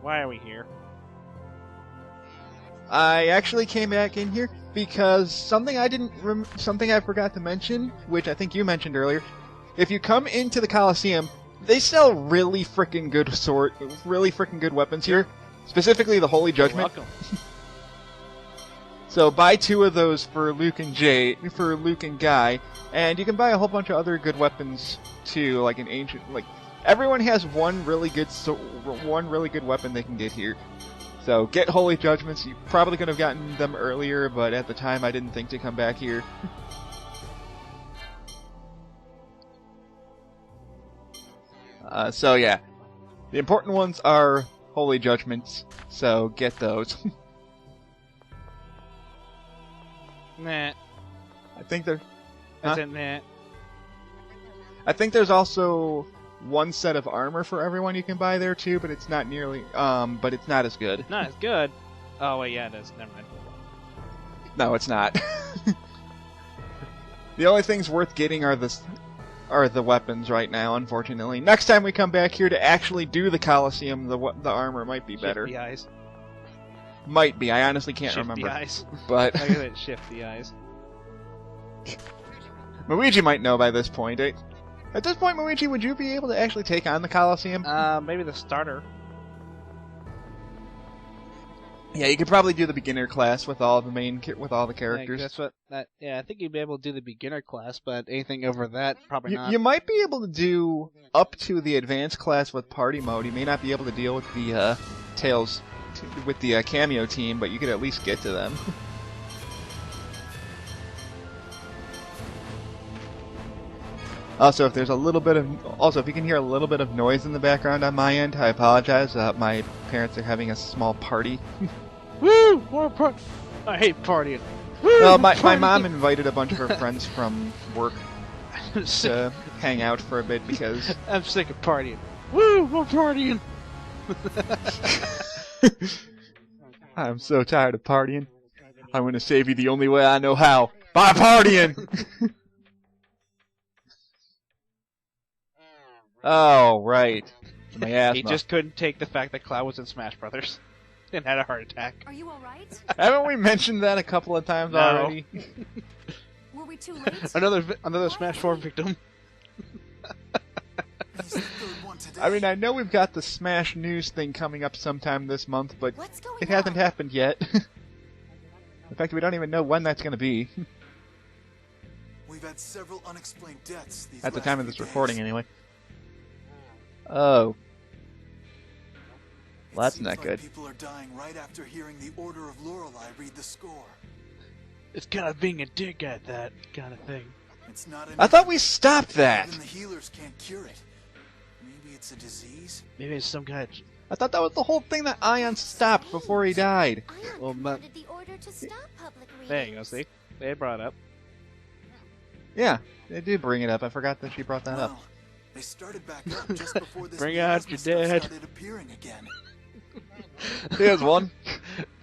Why are we here? I actually came back in here because something I forgot to mention, which I think you mentioned earlier. If you come into the Coliseum, they sell really freaking good weapons here. Specifically, the Holy Judgment. You're welcome. So buy 2 of those for Luke and Guy, and you can buy a whole bunch of other good weapons too, like an ancient. Like everyone has one really good weapon they can get here. So get Holy Judgments. You probably could have gotten them earlier, but at the time I didn't think to come back here. So yeah, the important ones are Holy Judgments. So get those. Nah. I think they're. I said nah. I think there's also one set of armor for everyone you can buy there too, but it's not nearly. But it's not as good. Not as good. Oh wait, yeah, it is. Never mind. No, it's not. The only things worth getting are the weapons right now. Unfortunately, next time we come back here to actually do the Coliseum, the armor might be better. Shift the eyes. Might be. I honestly can't Shift remember. the eyes. But Look at it. Shift the eyes. Luigi might know by this point. At this point, Luigi, would you be able to actually take on the Coliseum? Maybe the starter. Yeah, you could probably do the beginner class with all the characters. That's what. Yeah, I think you'd be able to do the beginner class, but anything over that, probably not. You might be able to do up to the advanced class with party mode. You may not be able to deal with the Tails with the cameo team, but you could at least get to them. Also, if you can hear a little bit of noise in the background on my end, I apologize. My parents are having a small party. Woo! More party! I hate partying. Woo! Well, my mom invited a bunch of her friends from work to hang out for a bit because I'm sick of partying. Woo! More partying! I'm so tired of partying. I'm going to save you the only way I know how. By partying! Oh, right. My asthma. He just couldn't take the fact that Cloud was in Smash Brothers and had a heart attack. Are you alright? Haven't we mentioned that a couple of times already? Were we too late? Another Smash 4 victim. I mean, I know we've got the Smash News thing coming up sometime this month, but it hasn't happened yet. In fact, we don't even know when that's going to be. We've had several unexplained deaths these At the time of this days. recording, anyway. Oh. Well, that's Seems not like good. People are dying right after hearing the Order of Lorelei read the score. It's kind of being a dick at that kind of thing. It's not I thought we stopped that! Even the healers can't cure it. Maybe it's a disease? Maybe it's some kind of... I thought that was the whole thing that Ion stopped before he died. Well, Wanted the order to stop public readings. There you go, see? They brought it up. Yeah, they did bring it up. I forgot that she brought that up. Well, they started back up just before this Bring out miasma your stuff dad. started appearing again. Here's one.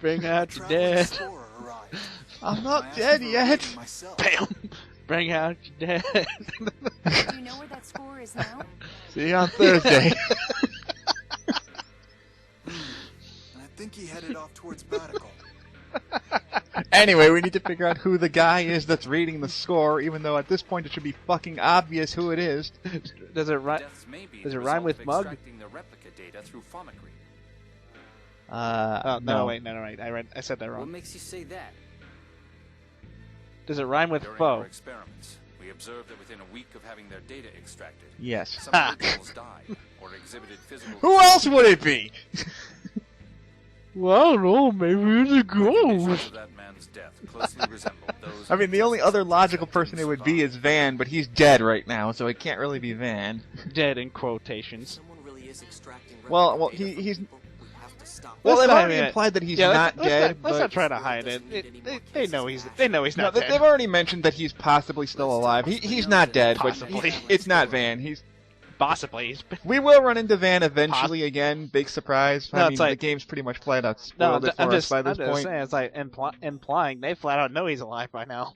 Bring out your Traveling dad. explorer arrived. I'm not I dead asked for a yet. reading myself. Bam! Bring out your dad. Do you know where that score is now? See you on Thursday. I think he headed off towards Batical. Anyway, we need to figure out who the guy is that's reading the score, even though at this point it should be fucking obvious who it is. Does it rhyme? Does it rhyme with mug? The replica data through phomicry. No, wait, no, I said that What wrong. makes you say that? Does it rhyme with During foe? our experiments, we observed that within a week of having their data extracted, Yes. some originals died or exhibited physical. Who else would it be? Well, I don't know, maybe it's a Conditions ghost. of that man's death closely resembled those. I mean, the only other logical person it would be is Van, but he's dead right now, so it can't really be Van. Dead in quotations. Someone really is extracting Well, replica data he's- from people. We have to stop. Well, Let's they've not already admit- implied that he's Yeah, not let's dead, let's not but... try to hide it. They know he's not No, dead. they've already mentioned that he's possibly still alive. He's not dead, but Possibly. it's not Van. Possibly. We will run into Van eventually again. Big surprise. No, I it's mean, like- the game's pretty much flat out No, spoiled it for I'm us just by this point. saying, it's like implying they flat out know he's alive by now.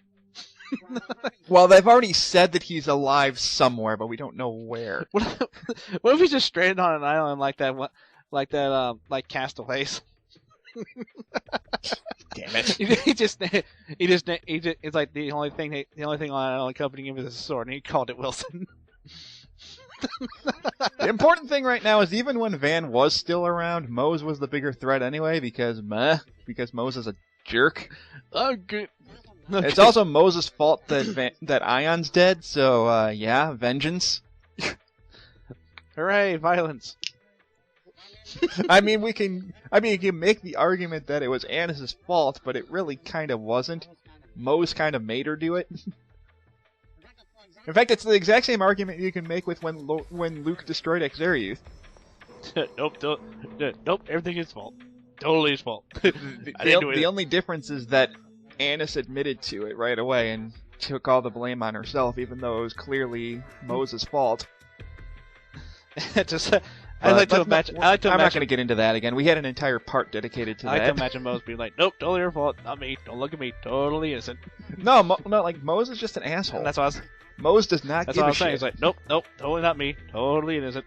Well, they've already said that he's alive somewhere, but we don't know where. What if he's just stranded on an island like that like that, like Castaways. Damn it. It's like the only thing on accompanying him is his sword, and he called it Wilson. The important thing right now is even when Van was still around, Mose was the bigger threat anyway because Mose is a jerk. Oh, good. It's also Mose's fault that Ion's dead, so yeah, vengeance. Hooray, violence. you can make the argument that it was Annis's fault, but it really kind of wasn't. Mose kind of made her do it. In fact, it's the exact same argument you can make with when Luke destroyed Exariuth. Nope, everything is his fault. Totally his fault. The only difference is that Annis admitted to it right away and took all the blame on herself, even though it was clearly Mose's fault. I like to imagine. I'm not going to get into that again. We had an entire part dedicated to that. I like to imagine Mose being like, "Nope, totally your fault, not me. Don't look at me. Totally innocent." No, like Mose is just an asshole. And that's what I was. Mose does not That's give what I a was saying. shit. He's like, "Nope, totally not me. Totally innocent."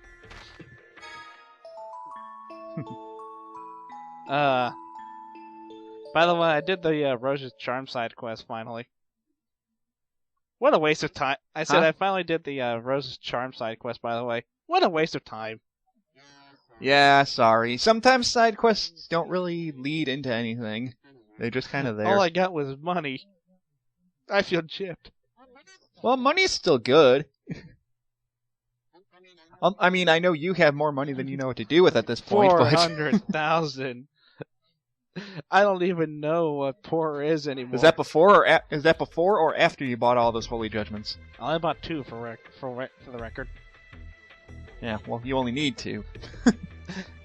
By the way, I did the Rose's Charm side quest finally. What a waste of time! I said I finally did the Rose's Charm side quest. By the way, what a waste of time. Yeah, sorry. Sometimes side quests don't really lead into anything. They're just kind of there. All I got was money. I feel gypped. Well, money's still good. I mean, I know you have more money than you know what to do with at this point, but 400,000. I don't even know what poor is anymore. Is that before or after you bought all those holy judgments? I only bought 2 for the record. Yeah, well, you only need 2.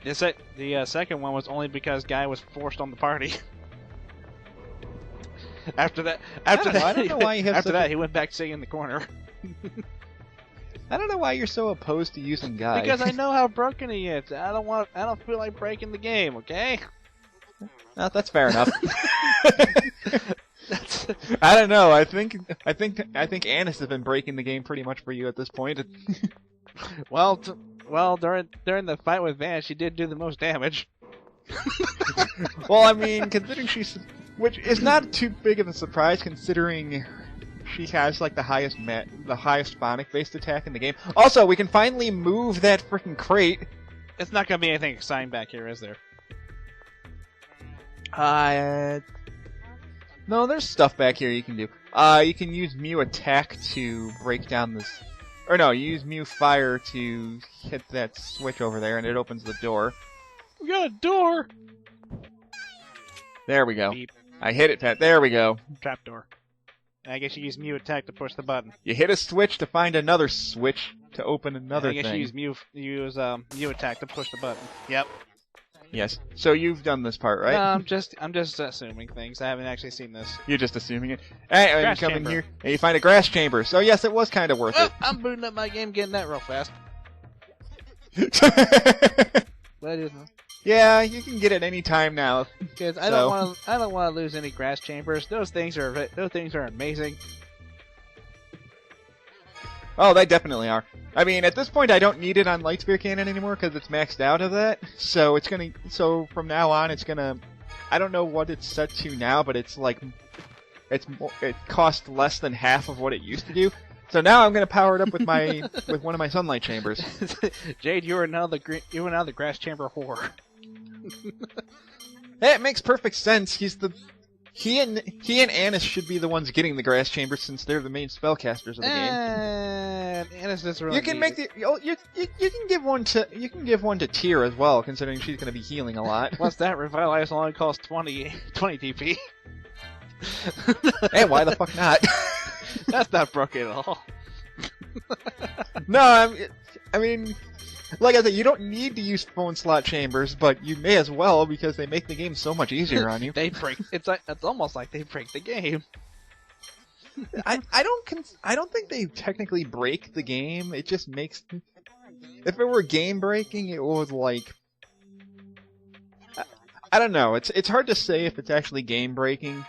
The second one was only because Guy was forced on the party. After that, I don't know why you have after that, he went back sitting in the corner. I don't know why you're so opposed to using Guy. Because I know how broken he is. I don't feel like breaking the game. Okay. No, that's fair enough. I don't know. I think Annis has been breaking the game pretty much for you at this point. Well, during the fight with Van, she did do the most damage. Well, I mean, considering which is not too big of a surprise, considering she has like the highest phonic-based attack in the game. Also, we can finally move that freaking crate. It's not gonna be anything exciting back here, is there? No, there's stuff back here you can do. You can use Mew attack to break down this. Or no, you use Mew fire to hit that switch over there, and it opens the door. We got a door. There we go. Beep. I hit it, Pat. There we go. Trapdoor. I guess you use Mew attack to push the button. You hit a switch to find another switch to open another I guess thing. you use Mew attack to push the button. Yep. Yes. So you've done this part, right? No, I'm just assuming things. I haven't actually seen this. You're just assuming it. Hey, you Grass come in chamber. here and you find a grass chamber. So yes, it was kind of worth Oh, I'm booting up my game, getting that real fast. it. But Yeah, you can get it any time now. because I don't want to lose any grass chambers. Those things are amazing. Oh, they definitely are. I mean, at this point, I don't need it on Lightspear Cannon anymore because it's maxed out of that. So it's gonna. So from now on, it's gonna. I don't know what it's set to now, but it's like, it costs less than half of what it used to do. So now I'm gonna power it up with with one of my sunlight chambers. Jade, you are now the grass chamber whore. Hey, it makes perfect sense. He and Annis should be the ones getting the grass chamber since they're the main spellcasters of the game. And Annis doesn't really. You can make you can give one to Tyr as well, considering she's going to be healing a lot. What's that? Revitalize only costs 20 DP. Hey, why the fuck not? That's not broken at all. No, I mean, like I said, you don't need to use phone slot chambers, but you may as well because they make the game so much easier on you. They break. It's almost like they break the game. I don't think they technically break the game. It just makes. If it were game breaking, it would like. I don't know. It's hard to say if it's actually game breaking.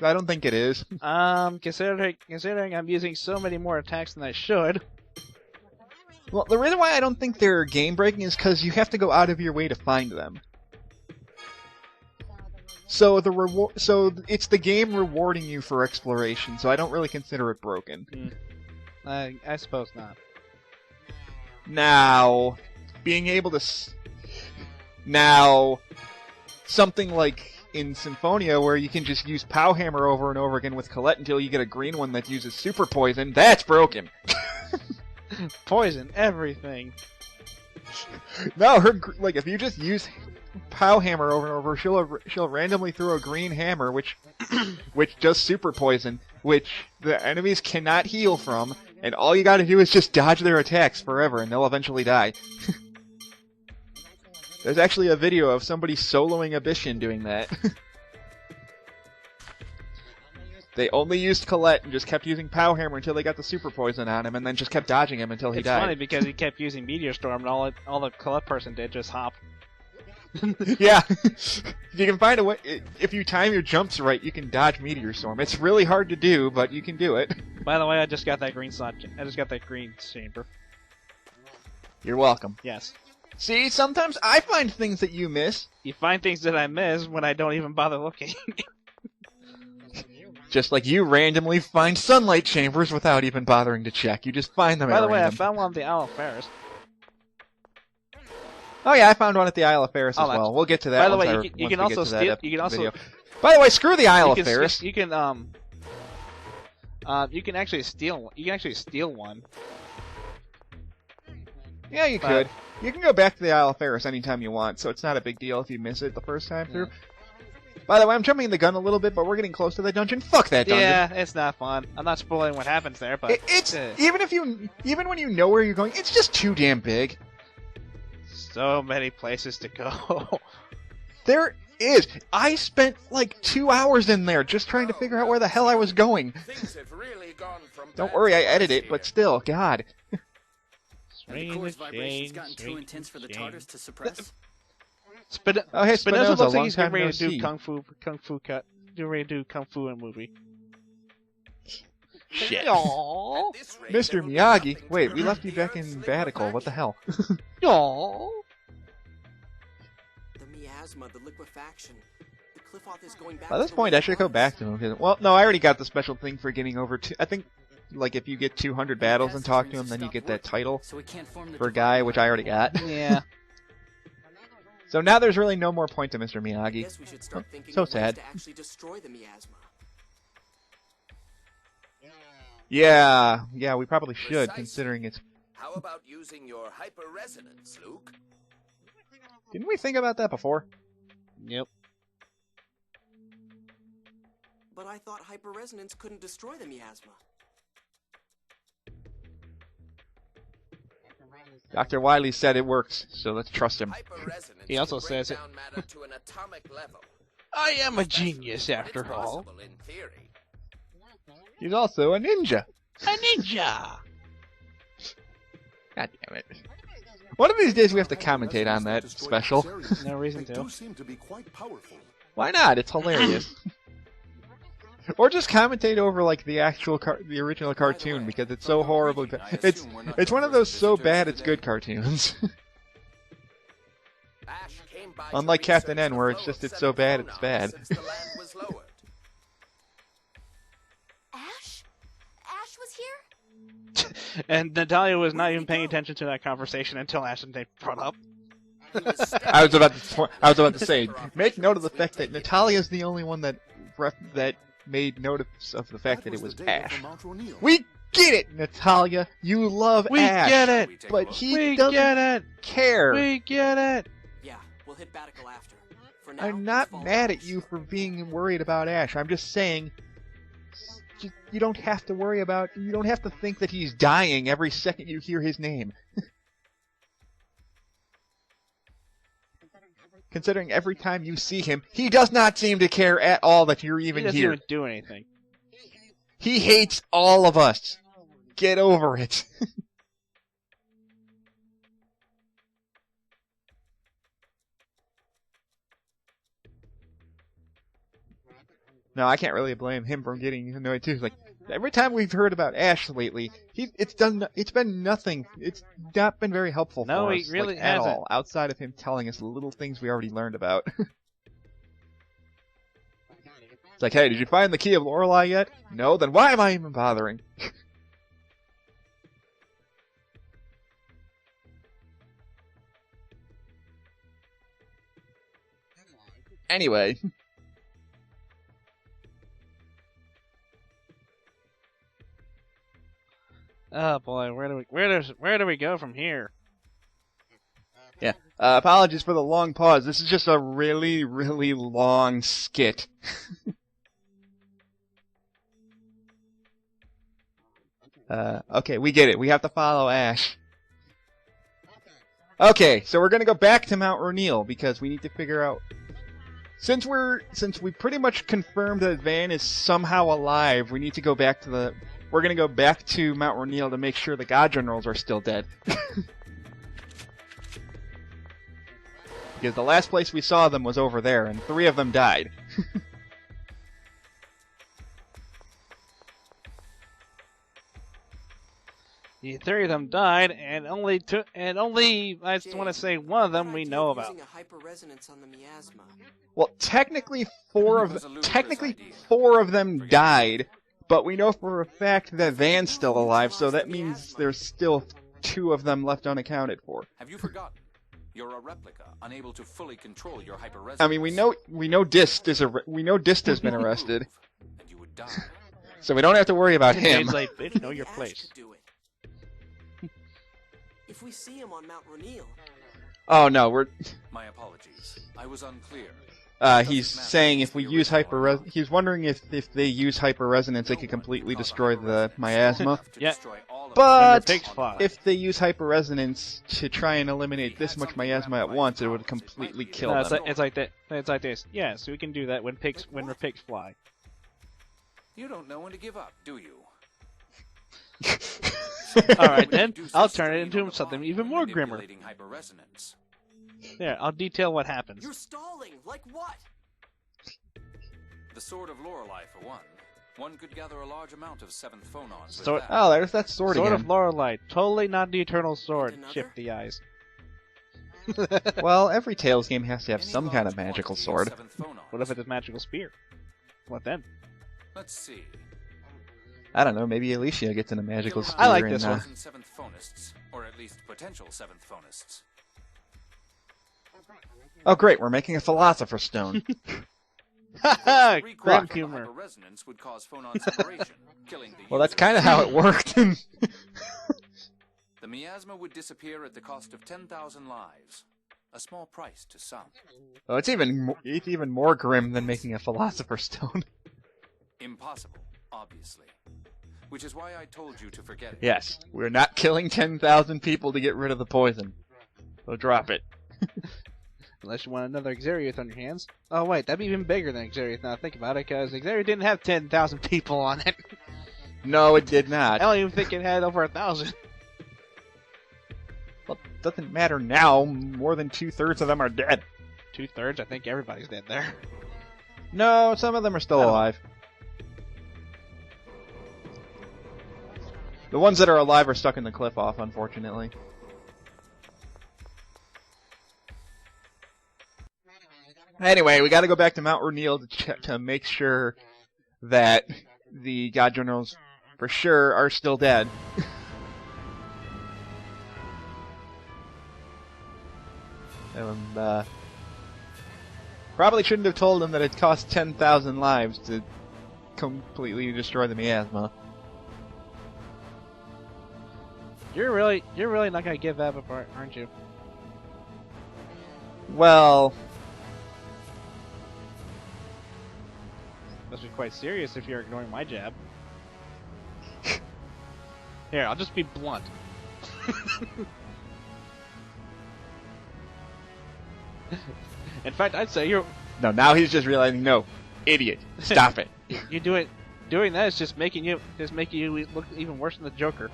I don't think it is. Considering I'm using so many more attacks than I should. Well, the reason why I don't think they're game-breaking is because you have to go out of your way to find them. So it's the game rewarding you for exploration, so I don't really consider it broken. I suppose not. Now, being able to... Now, something like in Symphonia where you can just use Pow Hammer over and over again with Colette until you get a green one that uses Super Poison, that's broken! Poison everything. No, like if you just use Pow Hammer over and over, she'll randomly throw a green hammer, which does Super Poison, which the enemies cannot heal from, and all you gotta do is just dodge their attacks forever, and they'll eventually die. There's actually a video of somebody soloing Abyssion doing that. They only used Colette and just kept using Pow Hammer until they got the Super Poison on him, and then just kept dodging him until he died. It's funny because he kept using Meteor Storm, and all the Colette person did just hop. Yeah, you can find a way. If you time your jumps right, you can dodge Meteor Storm. It's really hard to do, but you can do it. By the way, I just got that green slot. I just got that green chamber. You're welcome. Yes. See, sometimes I find things that you miss. You find things that I miss when I don't even bother looking. Just like you randomly find sunlight chambers without even bothering to check. You just find them By at the way, I random. found one of the Isle of Ferris. Oh yeah, I found one at the Isle of Ferris as Oh, well. We'll get to that. By the once way, I- you once can we get also to that steal. You can also. video. By the way, screw the Isle You of can, Ferris. you can actually steal. You can actually steal one. Yeah, you could. You can go back to the Isle of Ferris anytime you want, so it's not a big deal if you miss it the first time through. By the way, I'm jumping the gun a little bit, but we're getting close to the dungeon. Fuck that dungeon. Yeah, it's not fun. I'm not spoiling what happens there, but It's even when you know where you're going, it's just too damn big. so many places to go. There is. I spent like 2 hours in there just trying to figure out where the hell I was going. Things have really gone from Don't bad worry, to I worse edited it, but here. still, God. Have the Strange core's vibrations change, gotten too strange intense for the change. TARDIS to suppress? Oh, hey, Spinoza Spinoza, looks like long he's time getting ready no to do see. kung fu cut. Getting ready to do kung fu in a movie. Shit. Aww. At this rate, Mr. there will be Miyagi, nothing wait, to we left prevent you the back in Earth's Vatical. What the hell? Aww. The miasma, the liquefaction. The Cliffoth is going back By to this the point, way I it should go was. back to him. Well, no, I already got the special thing for getting over to. I think, like, if you get 200 battles and talk to him, then you get that title So we can't form the for Guy, which I already got. Yeah. So now there's really no more point to Mr. I Miyagi. guess we should start thinking so of ways sad. to actually destroy the miasma. Yeah, we probably should, Precisely. considering it's. How about using your hyper-resonance, Luke? Didn't we think about that before? Yep. But I thought hyperresonance couldn't destroy the miasma. Dr. Wiley said it works, so let's trust him. Hyper-resonance He also can break says it. down matter to an atomic level. I am a It's genius after all. possible in theory. He's also a ninja. A ninja. God damn it. One of these days we have to commentate on that special. No reason They to. do seem to be quite powerful. Why not? It's hilarious. Or just commentate over like the actual the original cartoon because it's so horribly bad. It's one of those so bad it's good cartoons. Ash came by to Unlike Captain research N, the where it's flow just of it's so bad seven it's bad. phonons since the land was lowered. Ash? Ash was here? And Natalia was not even paying attention to that conversation until Ashton brought up. He was stabbed. I was about to say, make note of the fact that Natalia's the only one that made notice of the fact that it was the data Ash. from Mount O'Neill. We get it, Natalia. You love We Ash. get it. We take a But look. he We doesn't get it. care. We get it. Yeah, we'll hit Batical after. For now, I'm not let's follow mad at Ash. you for being worried about Ash. I'm just saying, you don't have to worry about. You don't have to think that he's dying every second you hear his name. Considering every time you see him, he does not seem to care at all that you're He even doesn't here. even do anything. He hates all of us. Get over it. No, I can't really blame him for getting annoyed too. Like, Every time we've heard about Ash lately, it's been nothing. It's not been very helpful No, for he us, really at hasn't. all, outside of him telling us the little things we already learned about. It's like, hey, did you find the Key of Lorelei yet? No? Then why am I even bothering? Anyway. Oh boy, where do we go from here? Yeah. Apologies for the long pause. This is just a really, really long skit. Okay, we get it. We have to follow Ash. Okay, so we're gonna go back to Mount Rainiel because we need to figure out. Since we pretty much confirmed that Van is somehow alive, we need to go back to we're gonna go back to Mount Rainiel to make sure the God Generals are still dead. Because the last place we saw them was over there, and 3 of them died. The 3 of them died, and only I just want to say one of them we know about. Using a hyperresonance on the miasma. Well, technically 4 of them died, but we know for a fact that Van's still alive, so that means there's still 2 of them left unaccounted for. Have you forgotten? You're a replica, unable to fully control your hyperresonance. I mean, we know Dist has been arrested, And you would die. so we don't have to worry about him. He's like, bitch, know your Ash place. could do it. If we see him on Mount Rainiel, Oh no, My apologies. I was unclear. he's saying if we use he's wondering if they use hyperresonance, they could completely destroy the miasma. Yeah. But Pigs fly. if they use hyperresonance to try and eliminate this much miasma at once, it would completely kill No, them. it's like that. It's like this. Yeah, so we can do that when the pigs fly. You don't know when to give up, do you? All right, then I'll turn it into something even more grimmer. Manipulating hyperresonance. There, I'll detail what happens. you're stalling. Like what? The Sword of Lorelei, for one. One could gather a large amount of 7th phonons with Sword- that. Oh, there's that sword Sword again. of Lorelei, totally not the eternal sword. Another? Shift the eyes. Well, every Tales game has to have Any some kind of large magical quantity sword. 7th phonons. What if it's a magical spear? What then? Let's see. I don't know, maybe Alicia gets in a magical Kill spear. I like and, this one. 7th phonists, or at least potential 7th phonists. Oh great, we're making a Philosopher's Stone. Haha, Three grim quarters of humor. hyperresonance would cause phonon separation, killing the Well, that's user. kind of how it worked. The miasma would disappear at the cost of 10,000 lives. A small price to some. Oh, it's even more grim than making a Philosopher's Stone. Impossible, obviously. Which is why I told you to forget it. Yes, we're not killing 10,000 people to get rid of the poison. So drop it. Unless you want another Xeriath on your hands. Oh wait, that'd be even bigger than Xeriath now I think about it, because Xeriath didn't have 10,000 people on it. No, it did I not. don't even think it had over 1,000. Well, it doesn't matter now. More than 2/3 of them are dead. 2/3? I think everybody's dead there. No, some of them are still Oh. alive. The ones that are alive are stuck in the cliff off, unfortunately. Anyway, we gotta go back to Mount Rainiel to make sure that the God Generals, for sure, are still dead. And, probably shouldn't have told them that it cost 10,000 lives to completely destroy the miasma. You're really not gonna give that apart, aren't you? Well, Must be quite serious if you're ignoring my jab. Here, I'll just be blunt. In fact, I'd say no, now he's just realizing, no, idiot, stop it. you doing that is just making you look even worse than the Joker.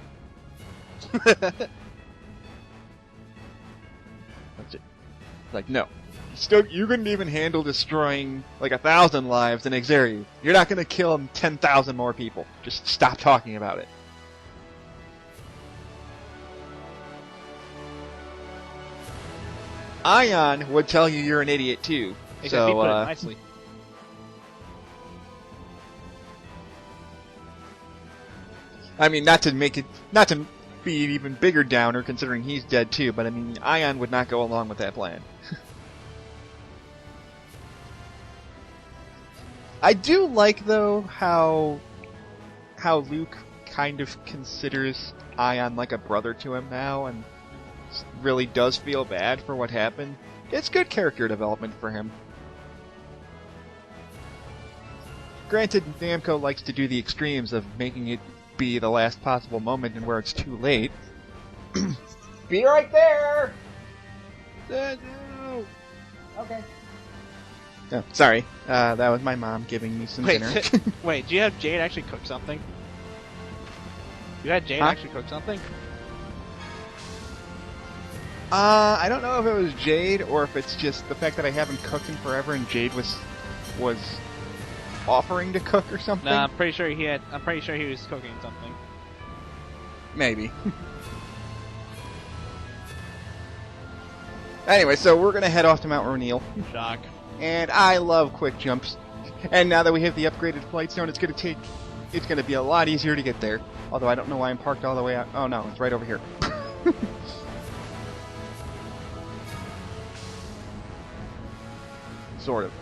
That's it. Like, no, you couldn't even handle destroying like 1,000 lives in Xeria. You're not gonna kill 10,000 more people. Just stop talking about it. Ion would tell you you're an idiot too. Except he put it nicely. I mean, not to be an even bigger downer, considering he's dead too. But I mean, Ion would not go along with that plan. I do like though how Luke kind of considers Ion like a brother to him now, and really does feel bad for what happened. It's good character development for him. Granted, Namco likes to do the extremes of making it be the last possible moment and where it's too late. Be right there! No. Okay. Oh, sorry. That was my mom giving me some dinner. Wait, do you have Jade actually cook something? You had Jade actually cook something? I don't know if it was Jade or if it's just the fact that I haven't cooked in forever and Jade was offering to cook or something. Nah, I'm pretty sure he was cooking something. Maybe. Anyway, so we're gonna head off to Mount O'Neill. Shock. And I love quick jumps. And now that we have the upgraded flight zone, it's gonna be a lot easier to get there. Although I don't know why I'm parked all the way out. Oh no, it's right over here. Sort of.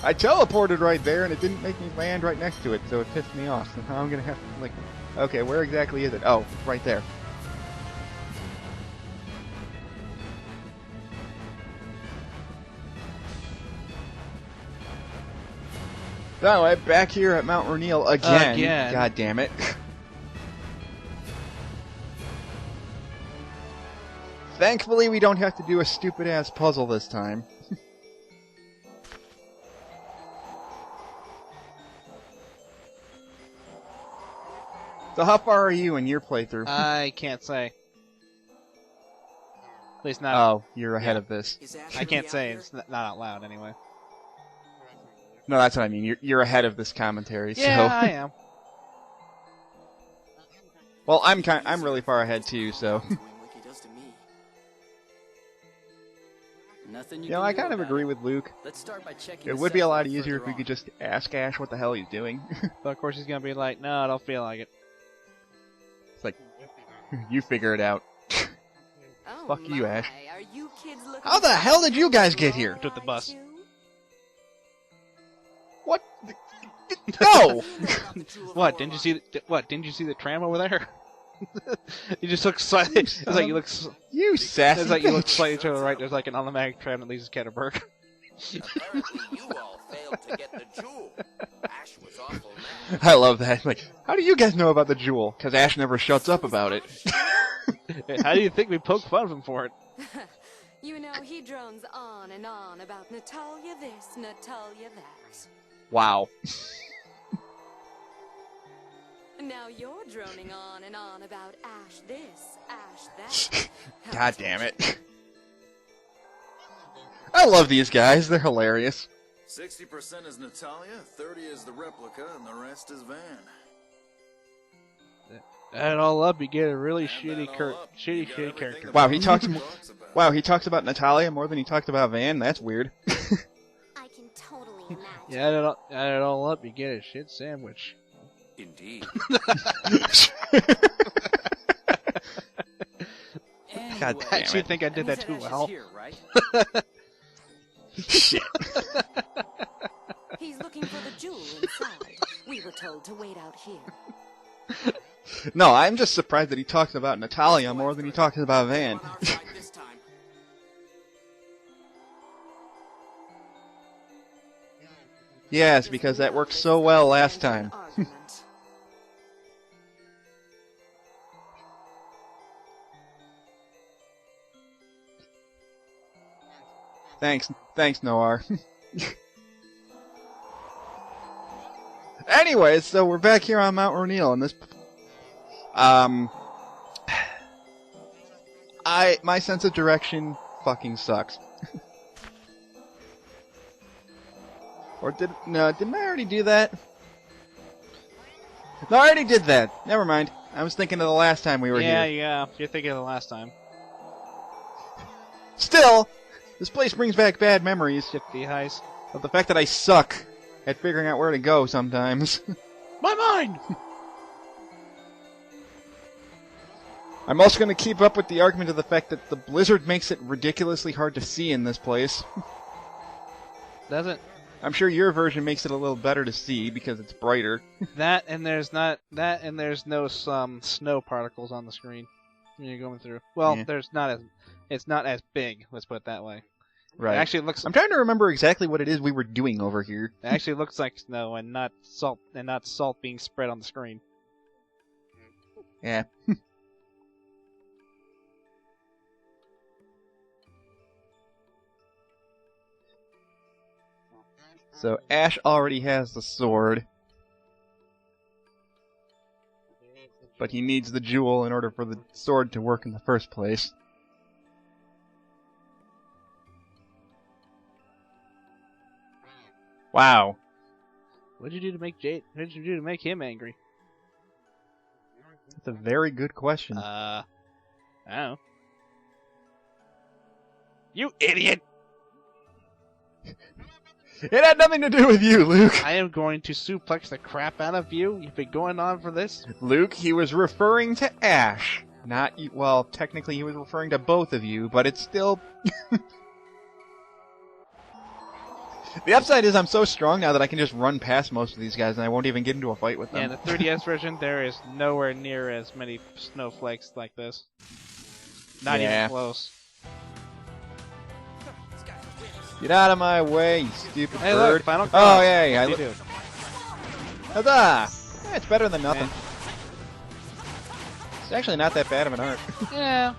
I teleported right there and it didn't make me land right next to it, so it pissed me off. So now I'm gonna have to, like, okay, where exactly is it? Oh, it's right there. So I'm back here at Mount O'Neill again. God damn it. Thankfully, we don't have to do a stupid-ass puzzle this time. So how far are you in your playthrough? I can't say. At least not. Oh, you're ahead of this. I can't say. It's not out loud anyway. No, that's what I mean. You're ahead of this commentary. Yeah, so. I am. Well, I'm really far ahead too. So. You know, I kind of agree with Luke. Let's start by checking. It would be a lot easier if we could just ask Ash what the hell he's doing. But of course he's gonna be like, no, I don't feel like it. It's like, you figure it out. Oh Fuck you, Ash. Are you kids looking How the hell did you guys get here? Took the bus. What? No! What? Didn't you see? Didn't you see the tram over there? You just look slightly. It's like you look. You sassy. It's like you look slightly to the right. There's like an automatic tram that leaves Ketterberg. Apparently, you all failed to get the jewel. Ash was awful mad. I love that. Like, how do you guys know about the jewel? Because Ash never shuts up about it. How do you think we poke fun of him for it? You know, he drones on and on about Natalia this, Natalia that. Wow. Now you're droning on and on about Ash this, Ash that. God damn it. I love these guys. They're hilarious. 60% is Natalia, 30 is the replica, and the rest is Van. Add it all up, you get a really shitty character. Wow, he talks. Wow, he talks about Natalia more than he talks about Van. That's weird. I can totally imagine. Yeah, add it all up, you get a shit sandwich. Indeed. God I damn actually it. think I did that too well. Here, right? Shit. He's looking for the jewel inside. We were told to wait out here. No, I'm just surprised that he talks about Natalia more than he talks about Van. This time. Yes, because that worked so well last time. Argument. Thanks, Noir. Anyways, so we're back here on Mount O'Neill, and this... My sense of direction fucking sucks. Or didn't I already do that? No, I already did that. Never mind. I was thinking of the last time we were here. Yeah. You're thinking of the last time. Still, this place brings back bad memories Gypsy Heist. of the fact that I suck at figuring out where to go sometimes. My mind! I'm also going to keep up with the argument of the fact that the blizzard makes it ridiculously hard to see in this place. Does it? I'm sure your version makes it a little better to see because it's brighter. That and there's no snow particles on the screen when you're going through. Well, Yeah. It's not as big. Let's put it that way. Right. It actually looks. I'm trying to remember exactly what it is we were doing over here. It actually looks like snow and not salt being spread on the screen. Yeah. So Ash already has the sword. But he needs the jewel in order for the sword to work in the first place. Wow. What did you do to make Jade? What did you do to make him angry? That's a very good question. I don't know. You idiot! It had nothing to do with you, Luke. I am going to suplex the crap out of you. You've been going on for this. Luke, he was referring to Ash. Not you. Well, technically he was referring to both of you, but it's still... The upside is I'm so strong now that I can just run past most of these guys and I won't even get into a fight with them. Yeah, in the 3DS version, there is nowhere near as many snowflakes like this. Not even close. Get out of my way, you stupid Hey, bird. look, Final Oh, Cross. yeah. What do you do? Huzzah! Yeah, it's better than nothing. It's actually not that bad of an art. Yeah.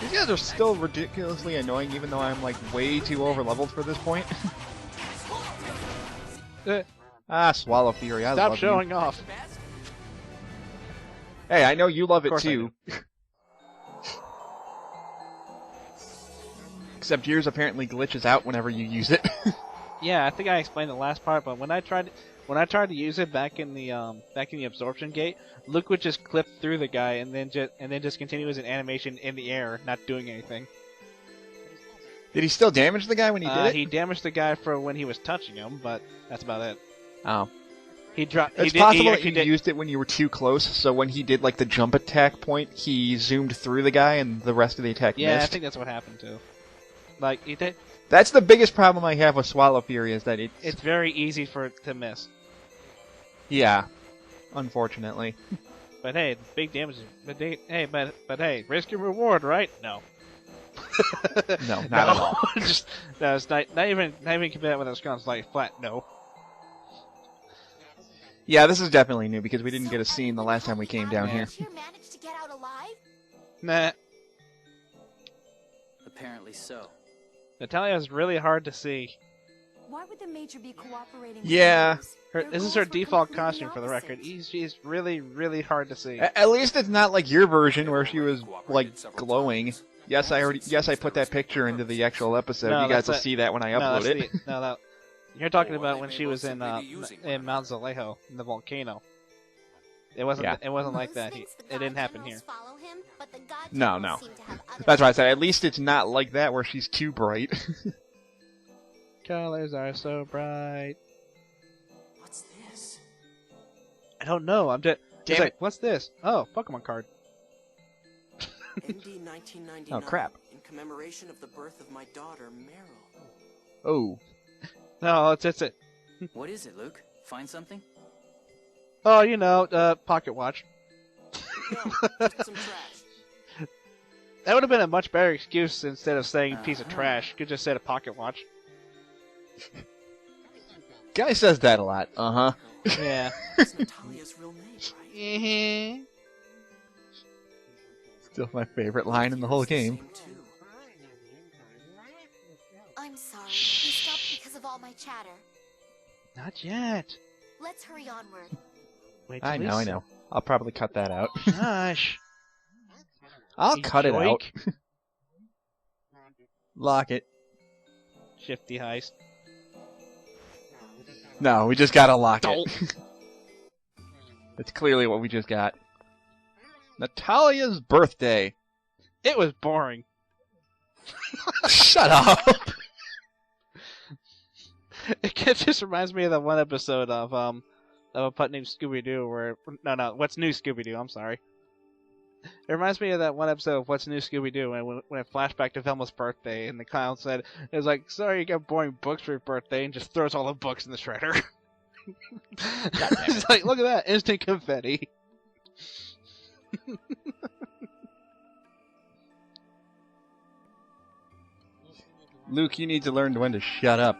These guys are still ridiculously annoying, even though I'm like way too over-leveled for this point. Swallow Fury, I Stop love showing off. you. Hey, I know you love it course I too. Except yours apparently glitches out whenever you use it. Yeah, I think I explained the last part, but when I tried to use it back in the absorption gate, Luke would just clip through the guy and then just continue as an animation in the air, not doing anything. Did he still damage the guy when he did it? He damaged the guy for when he was touching him, but that's about it. Oh. He dropped. It's possible that you used it when you were too close, so when he did like the jump attack point, he zoomed through the guy and the rest of the attack Yeah, missed. I think that's what happened too. Like he did. That's the biggest problem I have with Swallow Fury is that It's very easy for it to miss. Yeah, unfortunately. But hey, big damage. But hey, risk and reward, right? No. No, not at all. Just no, it's not even compared with those guns. Like flat, no. Yeah, this is definitely new because we didn't get a scene the last time we came down here. Did you manage to get out alive? Nah. Apparently so. Natalia's really hard to see. Why would the Major be cooperating? Yeah. This is her default costume for the record. She's really, really hard to see. At least it's not like your version where she was like glowing. Yes, I put that picture into the actual episode. No, You guys will that's see that when I upload it. You're talking about when she was in Mount Zalejo in the volcano. It wasn't. Yeah. It wasn't like that. It didn't happen here. No. That's why I said at least it's not like that where she's too bright. Colors are so bright. What's this? I don't know. I'm just. Damn It's like, it. what's this? Oh, Pokemon card. MD 1999. Oh, crap. In commemoration of the birth of my daughter, Meryl. Oh. No, it's it. What is it, Luke? Find something? Oh, you know, pocket watch. No, just some trash. That would have been a much better excuse instead of saying piece of trash. Could just said a pocket watch. Guy says that a lot. Uh-huh. Yeah. That's Natalia's real name, right? Mm-hmm. Still my favorite line in the whole game. Same too. I'm sorry. We stopped because of all my chatter. Not yet. Let's hurry onward. Wait till I know. I'll probably cut that out. Gosh. I'll cut it out. Yoink. Lock it. Shifty heist. No, we just gotta lock Don't. it. That's clearly what we just got. Natalia's birthday. It was boring. Shut up. It just reminds me of that one episode of a putt named Scooby Doo, where What's New Scooby Doo? I'm sorry. It reminds me of that one episode of What's New Scooby Doo when it flashed back to Velma's birthday, and the clown said, "It was like, sorry, you got boring books for your birthday," and just throws all the books in the shredder. It's like, look at that, instant confetti. Luke, you need to learn when to shut up.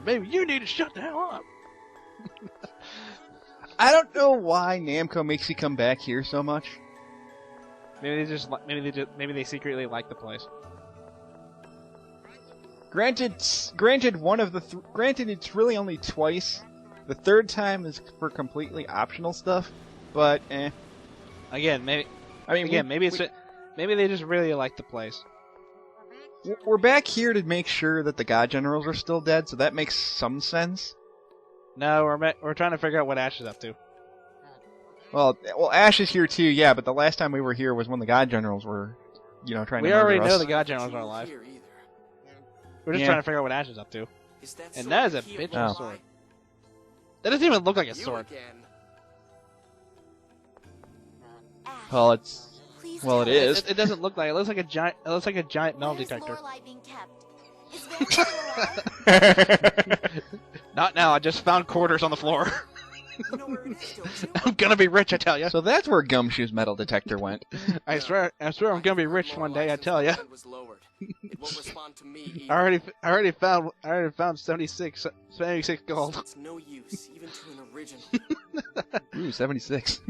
Maybe you need to shut the hell up. I don't know why Namco makes you come back here so much. Maybe they secretly like the place. Granted, granted, it's really only twice. The third time is for completely optional stuff, but eh. Again, maybe they just really like the place. We're back here to make sure that the God Generals are still dead, so that makes some sense. No, we're trying to figure out what Ash is up to. Well, Ash is here too, yeah, but the last time we were here was when the God Generals were, trying to murder us. We already know the God Generals are alive. We're just trying to figure out what Ash is up to. And that is a bitch of a sword. That doesn't even look like a sword. Well, it is. It doesn't look like it. It looks like a giant. It looks like a giant metal detector. Not now. I just found quarters on the floor. I'm gonna be rich, I tell you. So that's where Gumshoe's metal detector went. I swear, I'm gonna be rich one day, I tell you. I already found 76 gold. It's no use, even to an original. Ooh, 76.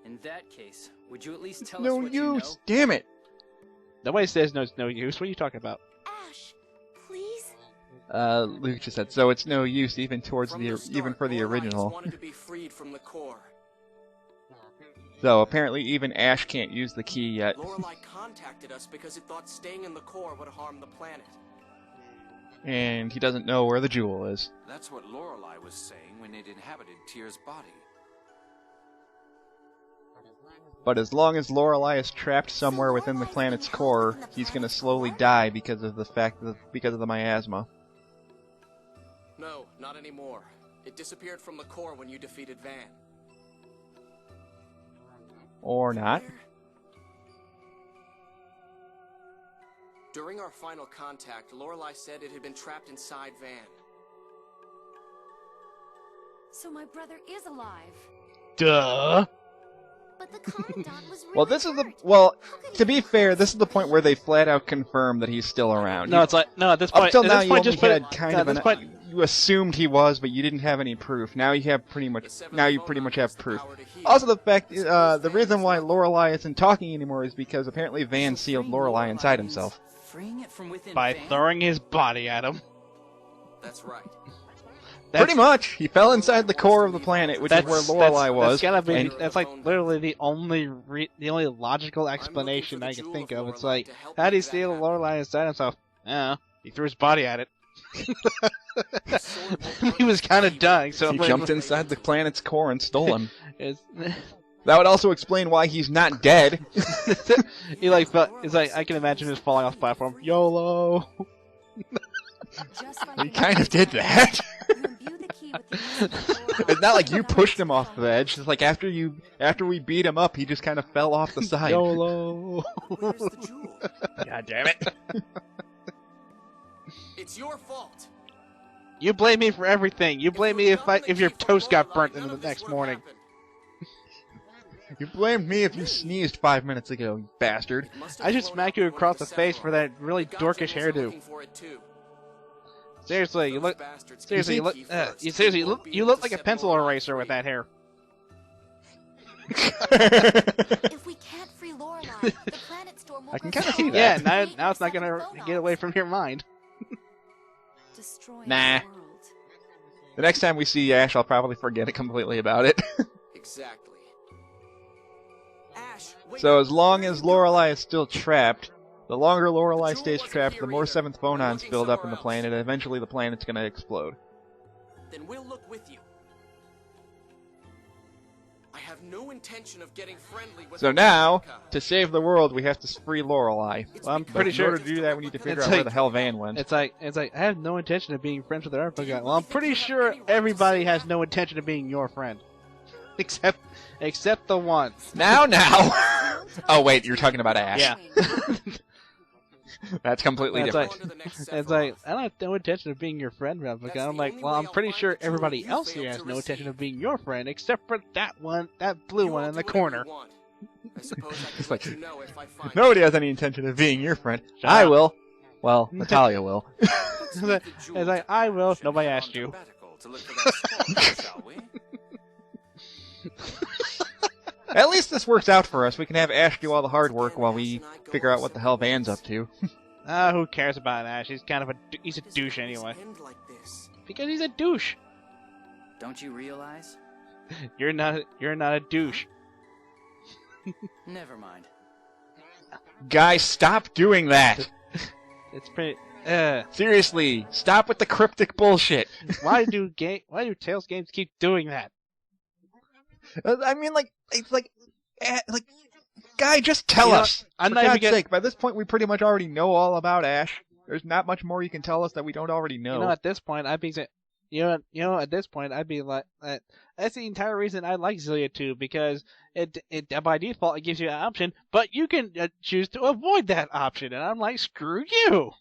In that case, would you at least tell us No what you use. know? Damn it. Nobody says no use. What are you talking about? Ash, please. Luke just said, so it's no use even for the original. Wanted to be freed from the core. So apparently even Ash can't use the key yet. Lorelei contacted us because it thought staying in the core would harm the planet. And he doesn't know where the jewel is. That's what Lorelei was saying when it inhabited Tyr's body. But as long as Lorelei is trapped somewhere within the planet's core, he's gonna slowly die because of the miasma. No, not anymore. It disappeared from the core when you defeated Van. Or not. During our final contact, Lorelei said it had been trapped inside Van. So my brother is alive. Duh. But the Commandant was really Well, this is hurt. to be fair, this is the point where they flat out confirm that he's still around. No, it's like at this point. Up till at now, this you point, only just put had it, kind no, of at this an. point, You assumed he was, but you didn't have any proof. Now you have pretty much. Now you pretty much have proof. Also, the fact, the reason why Lorelei isn't talking anymore is because apparently Van sealed Lorelei inside himself. Freeing it from within by Van? throwing his body at him. That's right. Pretty much, he fell inside the core of the planet, which is where Lorelei was. That's gotta be. and That's like literally the only logical explanation I can think of. It's like, how did he steal Lorelei inside himself? He threw his body at it. He was kind of dying, so he jumped inside the planet's core and stole him. It's, That would also explain why he's not dead. he like felt. It's like I can imagine him falling off the platform. YOLO. He kind of did that. It's not like you pushed him off the edge. It's like after we beat him up, he just kind of fell off the side. YOLO. Where's the jewel? God damn it. It's your fault. You blame me for everything. You blame me if your toast got burnt in the next morning. You blamed me if you sneezed 5 minutes ago, you bastard. I should smack you across the face for that really dorkish hairdo. Seriously, you look. Seriously, you look like a pencil eraser with that hair. If we can't free Lorelei, the planet storm will I can kind of see Yeah, that. now it's not gonna get away from your mind. Nah. The next time we see Ash, I'll probably forget it completely about it. Exactly. Ash, wait. So as long as Lorelei is still trapped, the longer Lorelei stays trapped, the more seventh phonons build up in the planet, and eventually the planet's gonna explode. Then we'll look with you. I have no intention of getting friendly with So now, to save the world, we have to free Lorelei. Well, I'm But pretty in sure. order to do that, we need to figure It's out where like- the hell Van went. It's like I have no intention of being friends with the replica. Well, I'm pretty sure everybody has no intention of being your friend, except the one. Now. Oh wait, you're talking about Ash. Yeah. That's completely It's different. On to the next It's like Sephiroth. I don't have no intention of being your friend, replica. That's I'm the like, only well, way I'm I'll pretty find sure the jewel everybody you else failed here has to no intention receive. of being your friend, except for that one, that blue You one all in the do whatever corner. you want. I suppose I could It's let like, you know if I find Nobody has any intention of being your friend. Shut I up. will. Well, Natalia will. It's like I will. Nobody asked you. To look for that sport, shall we? At least this works out for us. We can have Ash do all the hard work while we figure out what the hell Van's up to. Who cares about Ash? He's kind of he's a douche anyway. End like this. Because he's a douche. Don't you realize? You're not a douche. Never mind. Guys, stop doing that! It's pretty. Seriously, stop with the cryptic bullshit. Why do Tales games keep doing that? I mean, guy, just tell You know, us. I'm For not even God's gonna- sake, by this point we pretty much already know all about Ash. There's not much more you can tell us that we don't already know. You know, at this point, I'd be. At this point, I'd be like, that's the entire reason I like Xillia 2, because it by default it gives you an option, but you can choose to avoid that option, and I'm like, screw you.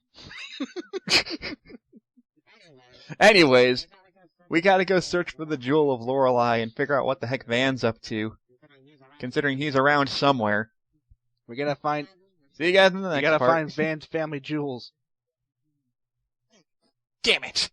Anyways, we gotta go search for the Jewel of Lorelei and figure out what the heck Van's up to. Considering he's around somewhere. We gotta find. See you guys in the next We gotta part. find Van's family jewels. Damn it!